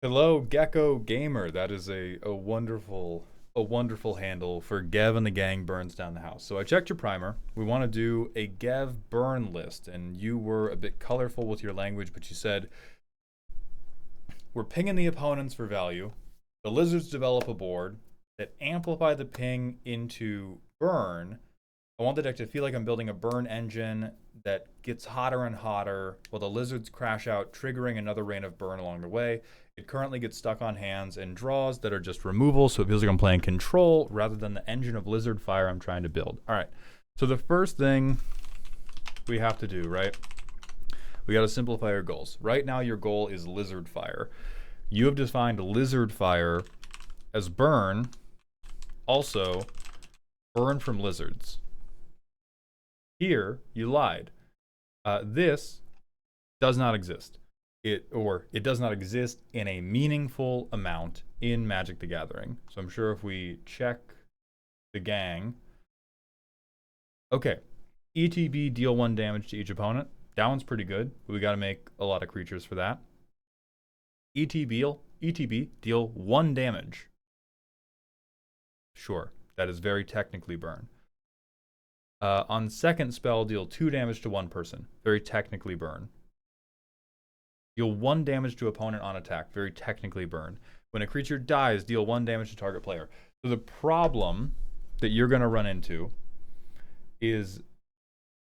Hello, Gecko Gamer. That is a wonderful handle for Gev and the gang burns down the house. So I checked your primer. We want to do a Gev burn list, and you were a bit colorful with your language, but you said we're pinging the opponents for value. The lizards develop a board that amplify the ping into burn. I want the deck to feel like I'm building a burn engine that gets hotter and hotter while the lizards crash out, triggering another rain of burn along the way. It currently gets stuck on hands and draws that are just removal, so it feels like I'm playing control rather than the engine of lizard fire I'm trying to build. All right, so the first thing we have to do, right? We got to simplify our goals. Right now, your goal is lizard fire. You have defined lizard fire as burn, also burn from lizards. Here, you lied. This does not exist. It does not exist in a meaningful amount in Magic the Gathering. So I'm sure if we check the gang. Okay. ETB, deal 1 damage to each opponent. That one's pretty good. We got to make a lot of creatures for that. ETB, deal 1 damage. Sure. That is very technically burn. On second spell, deal 2 damage to one person. Very technically burn. Deal 1 damage to opponent on attack. Very technically burn. When a creature dies, deal 1 damage to target player. So the problem that you're going to run into is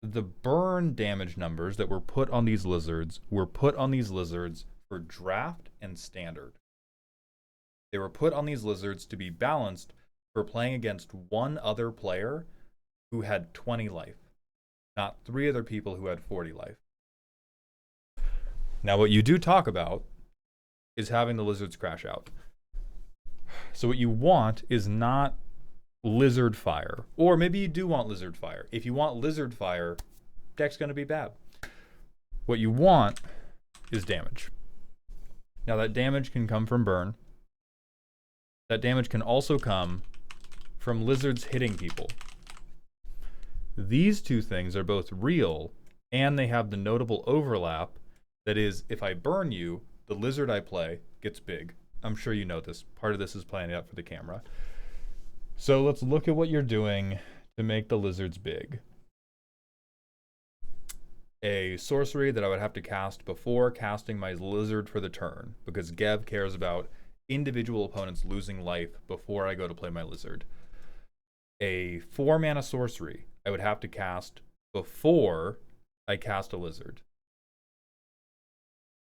the burn damage numbers that were put on these lizards for draft and standard. They were put on these lizards to be balanced for playing against one other player who had 20 life, not 3 other people who had 40 life. Now, what you do talk about is having the lizards crash out. So what you want is not lizard fire, or maybe you do want lizard fire. If you want lizard fire, deck's going to be bad. What you want is damage. Now, that damage can come from burn. That damage can also come from lizards hitting people. These two things are both real, and they have the notable overlap. That is, if I burn you, the lizard I play gets big. I'm sure you know this. Part of this is playing out for the camera. So let's look at what you're doing to make the lizards big. A sorcery that I would have to cast before casting my lizard for the turn, because Gev cares about individual opponents losing life before I go to play my lizard. A 4-mana sorcery I would have to cast before I cast a lizard.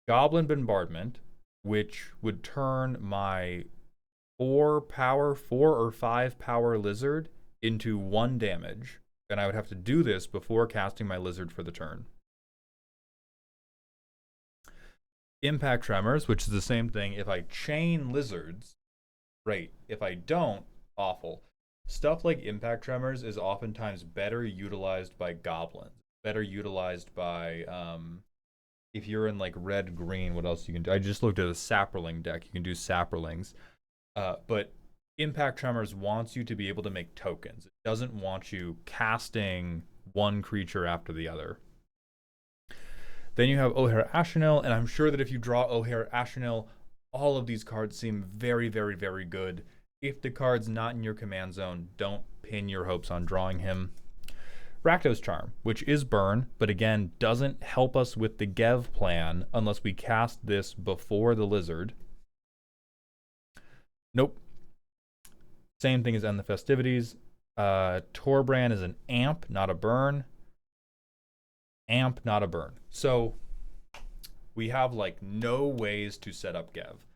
Goblin Bombardment, which would turn my 4 or 5 power lizard into 1 damage, and I would have to do this before casting my lizard for the turn. Impact Tremors, which is the same thing. If I chain lizards, great. If I don't, awful. Stuff like Impact Tremors is oftentimes better utilized by goblins. Better utilized by, if you're in like red-green, what else you can do? I just looked at a Saproling deck. You can do Saprolings. But Impact Tremors wants you to be able to make tokens. It doesn't want you casting one creature after the other. Then you have O'Hare Ashenil, and I'm sure that if you draw O'Hare Ashenil, all of these cards seem very, very, very good. If the card's not in your command zone, don't pin your hopes on drawing him. Rakdos Charm, which is burn, but again, doesn't help us with the Gev plan unless we cast this before the lizard. Nope. Same thing as End the Festivities. Torbrand is an amp, not a burn. Amp, not a burn. So we have like no ways to set up Gev.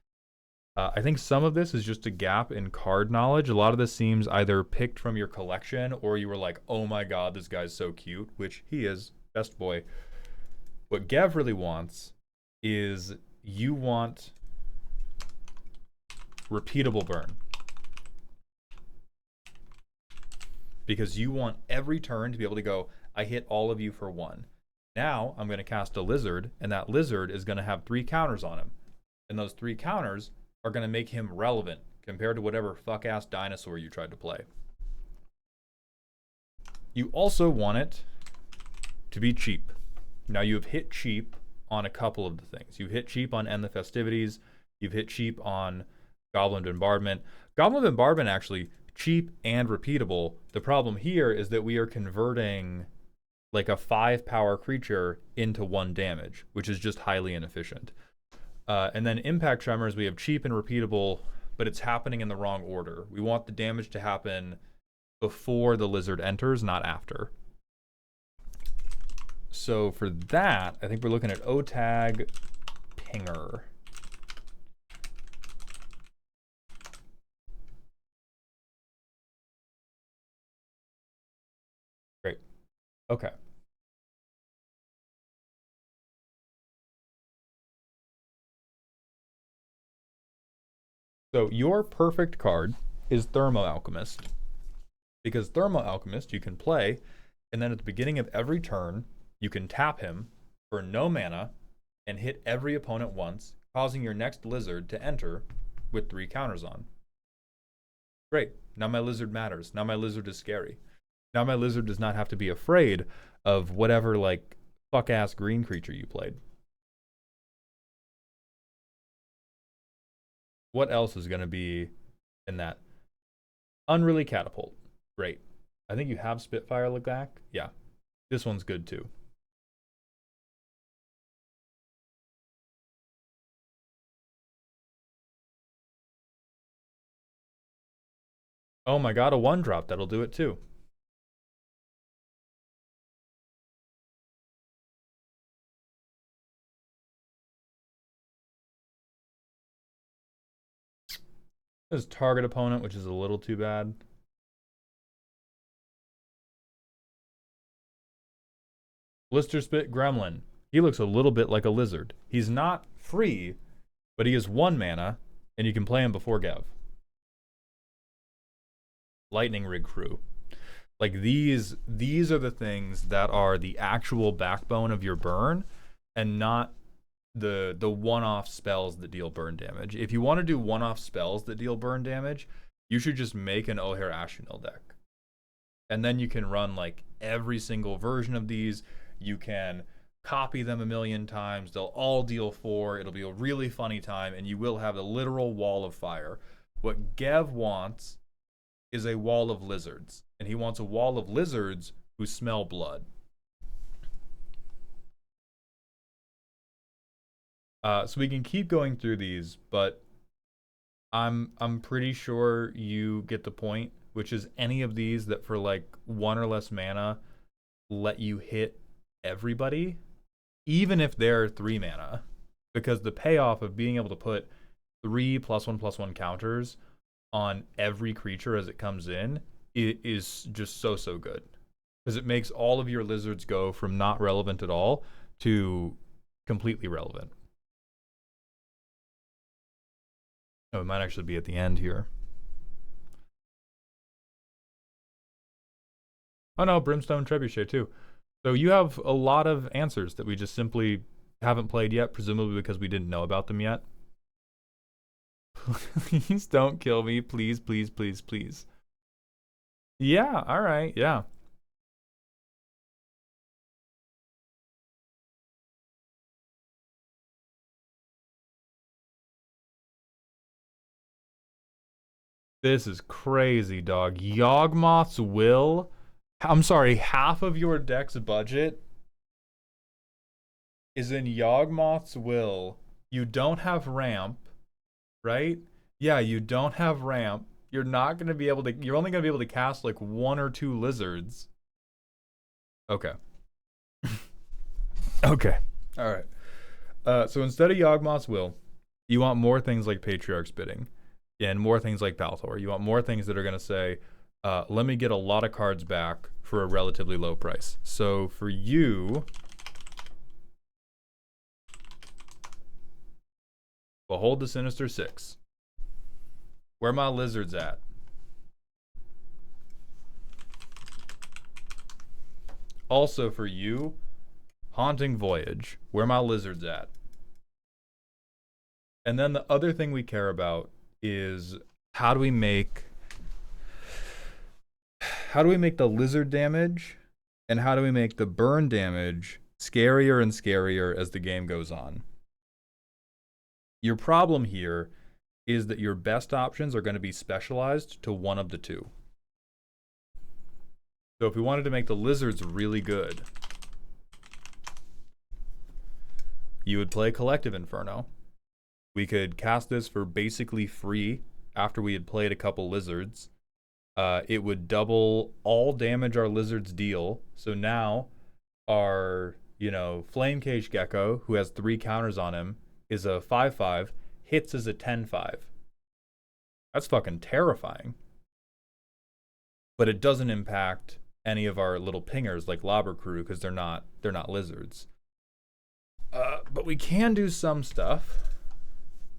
I think some of this is just a gap in card knowledge. A lot of this seems either picked from your collection or you were like, oh my god, this guy's so cute, which he is, best boy. What Gev really wants is you want repeatable burn. Because you want every turn to be able to go, I hit all of you for 1. Now I'm going to cast a lizard, and that lizard is going to have 3 counters on him. And those 3 counters are going to make him relevant compared to whatever fuck-ass dinosaur you tried to play. You also want it to be cheap. Now, you have hit cheap on a couple of the things. You hit cheap on End the Festivities. You've hit cheap on Goblin Bombardment. Goblin Bombardment actually cheap and repeatable. The problem here is that we are converting like a 5 power creature into 1 damage, which is just highly inefficient. And then Impact Tremors, we have cheap and repeatable, but it's happening in the wrong order. We want the damage to happen before the lizard enters, not after. So for that, I think we're looking at O-Tag Pinger. Great. Okay. So your perfect card is Thermo Alchemist. Because Thermo Alchemist you can play, and then at the beginning of every turn, you can tap him for no mana and hit every opponent once, causing your next lizard to enter with 3 counters on. Great. Now my lizard matters. Now my lizard is scary. Now my lizard does not have to be afraid of whatever, like, fuck-ass green creature you played. What else is going to be in that? Unruly Catapult. Great. I think you have Spitfire Lagak. Yeah. This one's good too. Oh my god, a 1-drop. That'll do it too. There's target opponent, which is a little too bad. Blister Spit Gremlin. He looks a little bit like a lizard. He's not free, but he is 1 mana, and you can play him before Gev. Lightning Rig Crew. Like these are the things that are the actual backbone of your burn, and not the one-off spells that deal burn damage. If you want to do one-off spells that deal burn damage, you should just make an O'Hare Ashnil deck. And then you can run like every single version of these. You can copy them a million times. They'll all deal 4. It'll be a really funny time, and you will have a literal wall of fire. What Gev wants is a wall of lizards, and he wants a wall of lizards who smell blood. So we can keep going through these, but I'm pretty sure you get the point, which is any of these that for like 1 or less mana let you hit everybody, even if they're 3 mana, because the payoff of being able to put 3 +1/+1 counters on every creature as it comes in is just so good, because it makes all of your lizards go from not relevant at all to completely relevant. Oh, it might actually be at the end here. Oh no, Brimstone Trebuchet too. So you have a lot of answers that we just simply haven't played yet, presumably because we didn't know about them yet. Please don't kill me. Please, please, please, please. Yeah, alright, yeah. This is crazy, dog. Yawgmoth's Will? I'm sorry, half of your deck's budget is in Yawgmoth's Will. You don't have ramp, right? Yeah, you don't have ramp. You're not going to be able to... You're only going to be able to cast like 1 or 2 lizards. Okay. Okay. All right. So instead of Yawgmoth's Will, you want more things like Patriarch's Bidding and more things like Balthor. You want more things that are going to say, let me get a lot of cards back for a relatively low price. So for you, Behold the Sinister Six. Where my lizards at? Also for you, Haunting Voyage. Where my lizards at? And then the other thing we care about is how do we make the lizard damage and how do we make the burn damage scarier and scarier as the game goes on? Your problem here is that your best options are going to be specialized to one of the two. So if we wanted to make the lizards really good, you would play Collective Inferno. We could cast this for basically free after we had played a couple lizards. It would double all damage our lizards deal. So now our, Flame Cage Gecko, who has 3 counters on him, is a 5/5, hits as a 10/5. That's fucking terrifying. But it doesn't impact any of our little pingers like Lobber Crew because they're not lizards. But we can do some stuff.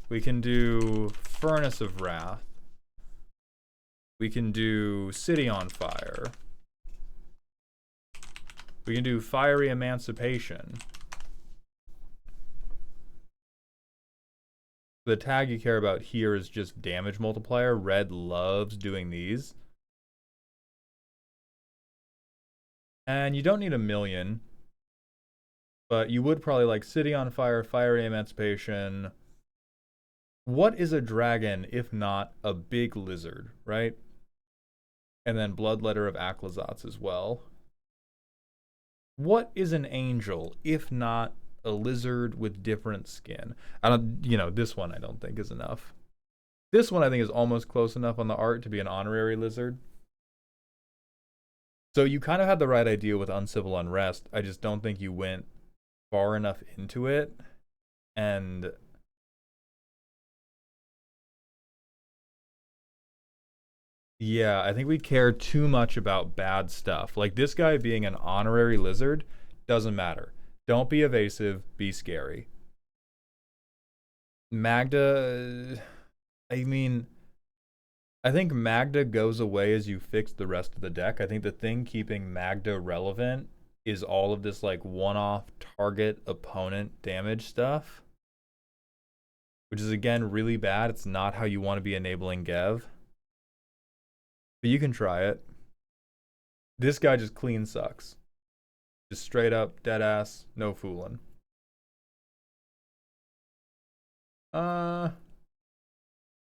We can do Furnace of Wrath. We can do City on Fire. We can do Fiery Emancipation. The tag you care about here is just damage multiplier. Red loves doing these. And you don't need 1,000,000, but you would probably like City on Fire, Fiery Emancipation. What is a dragon if not a big lizard, right? And then Bloodletter of Aclazotz as well. What is an angel if not a lizard with different skin? This one I don't think is enough. This one I think is almost close enough on the art to be an honorary lizard. So you kind of had the right idea with Uncivil Unrest. I just don't think you went far enough into it. And yeah, I think we care too much about bad stuff. Like this guy being an honorary lizard doesn't matter. Don't be evasive, be scary. Magda, I think Magda goes away as you fix the rest of the deck. I think the thing keeping Magda relevant is all of this like one-off target opponent damage stuff, which is again really bad. It's not how you want to be enabling Gev. But you can try it. This guy just clean sucks. Just straight up, dead ass, no fooling.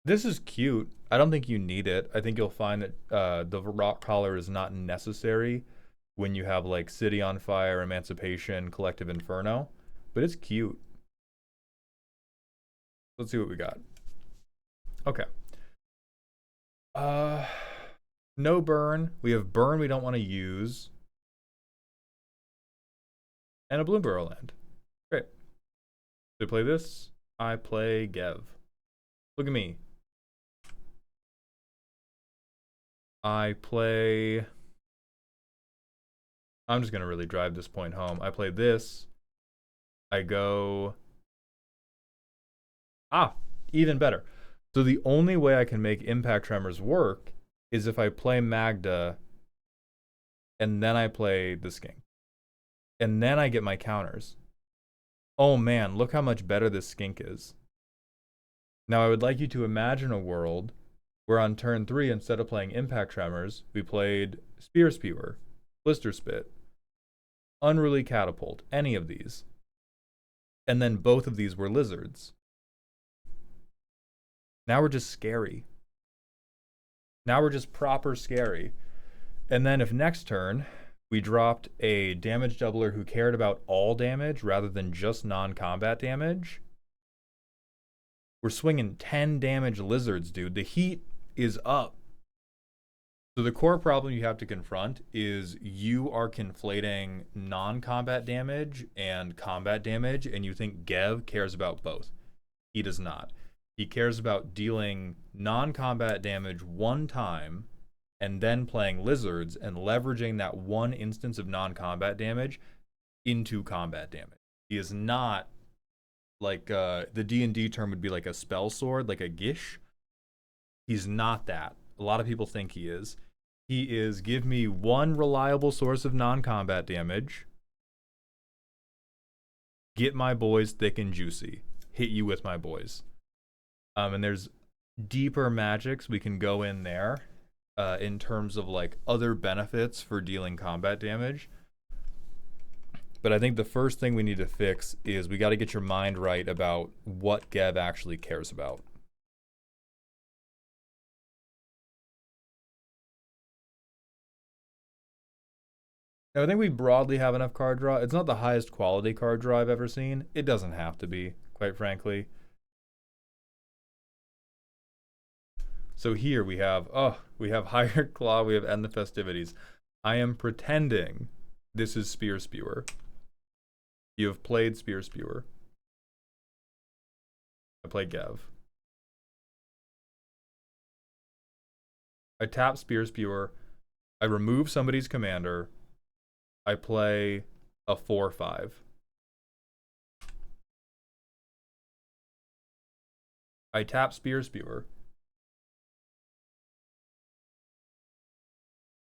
This is cute. I don't think you need it. I think you'll find that the rock collar is not necessary when you have like City on Fire, Emancipation, Collective Inferno. But it's cute. Let's see what we got. Okay. No burn. We have burn we don't want to use. And a Bloomburrow land. Great. So I play this. I play Gev. Look at me. I play... I'm just going to really drive this point home. I play this. I go... even better. So the only way I can make Impact Tremors work is if I play Magda and then I play the Skink. And then I get my counters. Oh man, look how much better this Skink is. Now I would like you to imagine a world where on turn 3, instead of playing Impact Tremors, we played Spear Spewer, Blister Spit, Unruly Catapult, any of these. And then both of these were lizards. Now we're just scary. Now we're just proper scary. And then if next turn we dropped a damage doubler who cared about all damage rather than just non-combat damage, we're swinging 10 damage lizards, dude. The heat is up. So the core problem you have to confront is you are conflating non-combat damage and combat damage, and you think Gev cares about both. He does not. He cares about dealing non-combat damage one time and then playing lizards and leveraging that one instance of non-combat damage into combat damage. He is not like the D&D term would be like a spell sword, like a gish. He's not that. A lot of people think he is. He is give me one reliable source of non-combat damage, get my boys thick and juicy, hit you with my boys. And there's deeper magics we can go in there in terms of like other benefits for dealing combat damage. But I think the first thing we need to fix is we got to get your mind right about what Gev actually cares about. Now, I think we broadly have enough card draw. It's not the highest quality card draw I've ever seen. It doesn't have to be, quite frankly. So here we have Hired Claw, we have End the Festivities. I am pretending this is Spear Spewer. You have played Spear Spewer. I play Gev. I tap Spear Spewer. I remove somebody's commander. I play a 4/5. I tap Spear Spewer.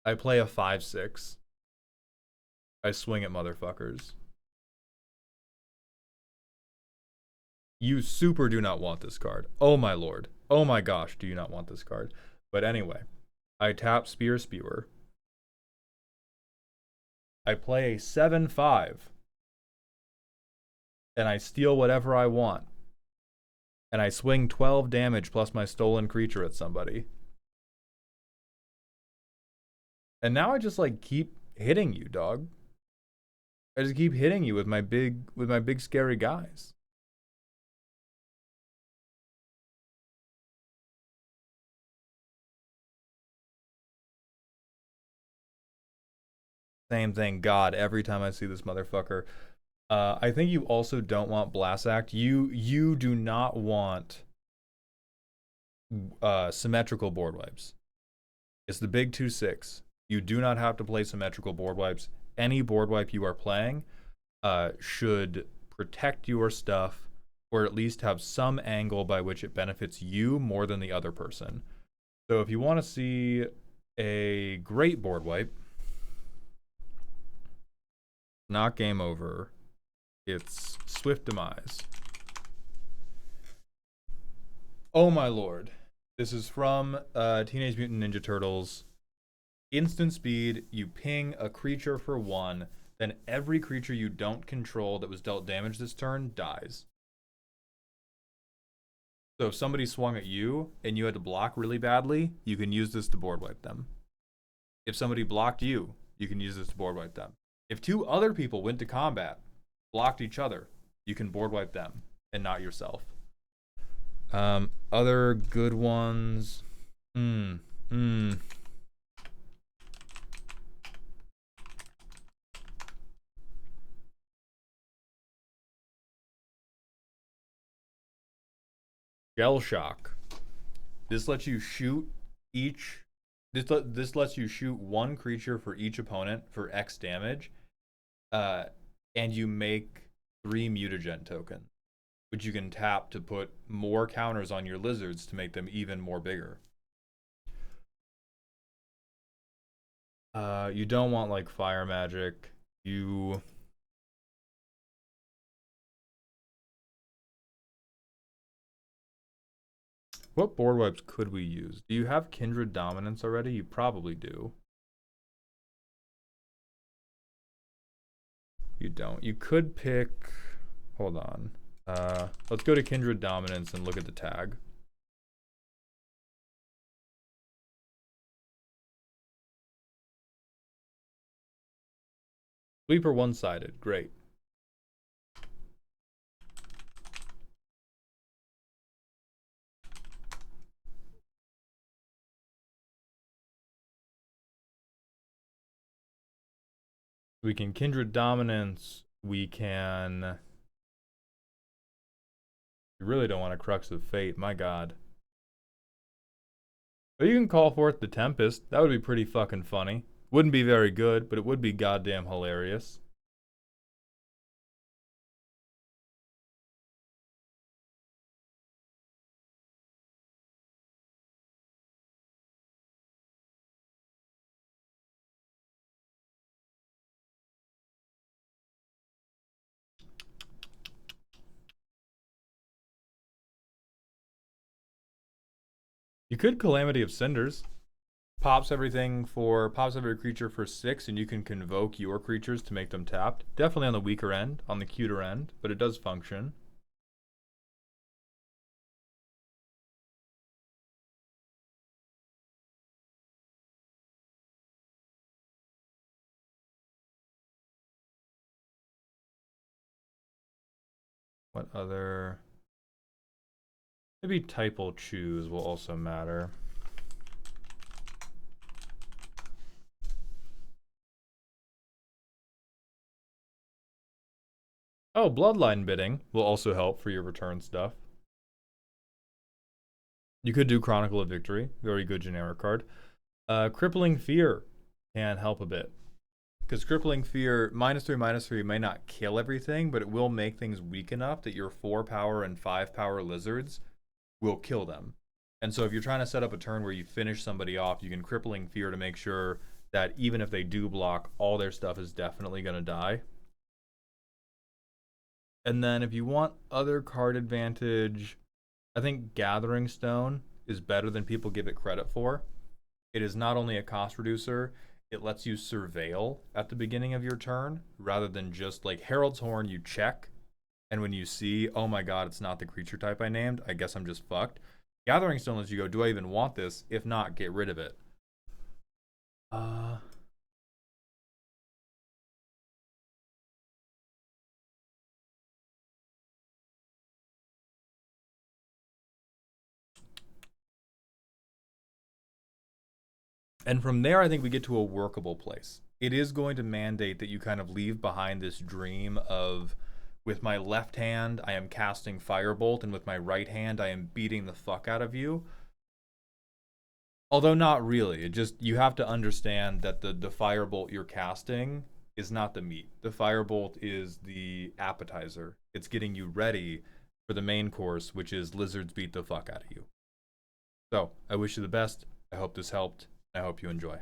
I play a 5/6. I swing at motherfuckers. You super do not want this card. Oh my lord. Oh my gosh, do you not want this card? But anyway, I tap Spear Spewer. I play a 7/5. And I steal whatever I want. And I swing 12 damage plus my stolen creature at somebody. And now I just like keep hitting you, dog. I just keep hitting you with my big scary guys. Same thing, God, every time I see this motherfucker. I think you also don't want Blast Act. You do not want symmetrical board wipes. It's the big 2/6. You do not have to play symmetrical board wipes. Any board wipe you are playing should protect your stuff, or at least have some angle by which it benefits you more than the other person. So if you want to see a great board wipe, not Game Over, it's Swift Demise. Oh my lord. This is from Teenage Mutant Ninja Turtles. Instant speed, you ping a creature for 1, then every creature you don't control that was dealt damage this turn dies. So if somebody swung at you and you had to block really badly, you can use this to board wipe them. If somebody blocked you, you can use this to board wipe them. If 2 other people went to combat, blocked each other, you can board wipe them and not yourself. Other good ones. Shell Shock. This lets you shoot each. This lets you shoot 1 creature for each opponent for X damage, and you make 3 mutagen tokens, which you can tap to put more counters on your lizards to make them even more bigger. You don't want like fire magic. What board wipes could we use? Do you have Kindred Dominance already? You probably do. You don't. You could pick... Hold on. Let's go to Kindred Dominance and look at the tag. Sweeper one-sided. Great. We can Kindred Dominance. We can... You really don't want a Crux of Fate, my god. But you can call forth the Tempest. That would be pretty fucking funny. Wouldn't be very good, but it would be goddamn hilarious. You could Calamity of Cinders. Pops every creature for 6, and you can convoke your creatures to make them tapped. Definitely on the weaker end, on the cuter end, but it does function. What other? Maybe Typal choose will also matter. Oh, Bloodline bidding will also help for your return stuff. You could do Chronicle of Victory, very good generic card. Crippling Fear can help a bit. Because Crippling Fear, -3/-3 may not kill everything, but it will make things weak enough that your 4 power and 5 power lizards will kill them. And so if you're trying to set up a turn where you finish somebody off, you can Crippling Fear to make sure that even if they do block, all their stuff is definitely going to die. And then if you want other card advantage, I think Gathering Stone is better than people give it credit for. It is not only a cost reducer, it lets you surveil at the beginning of your turn rather than just like Herald's Horn, you check. And when you see, oh my god, it's not the creature type I named, I guess I'm just fucked. Gathering Stone lets you go, do I even want this? If not, get rid of it. And from there, I think we get to a workable place. It is going to mandate that you kind of leave behind this dream of, with my left hand, I am casting Firebolt, and with my right hand, I am beating the fuck out of you. Although not really. It just, you have to understand that the Firebolt you're casting is not the meat. The Firebolt is the appetizer. It's getting you ready for the main course, which is lizards beat the fuck out of you. So, I wish you the best. I hope this helped. I hope you enjoy.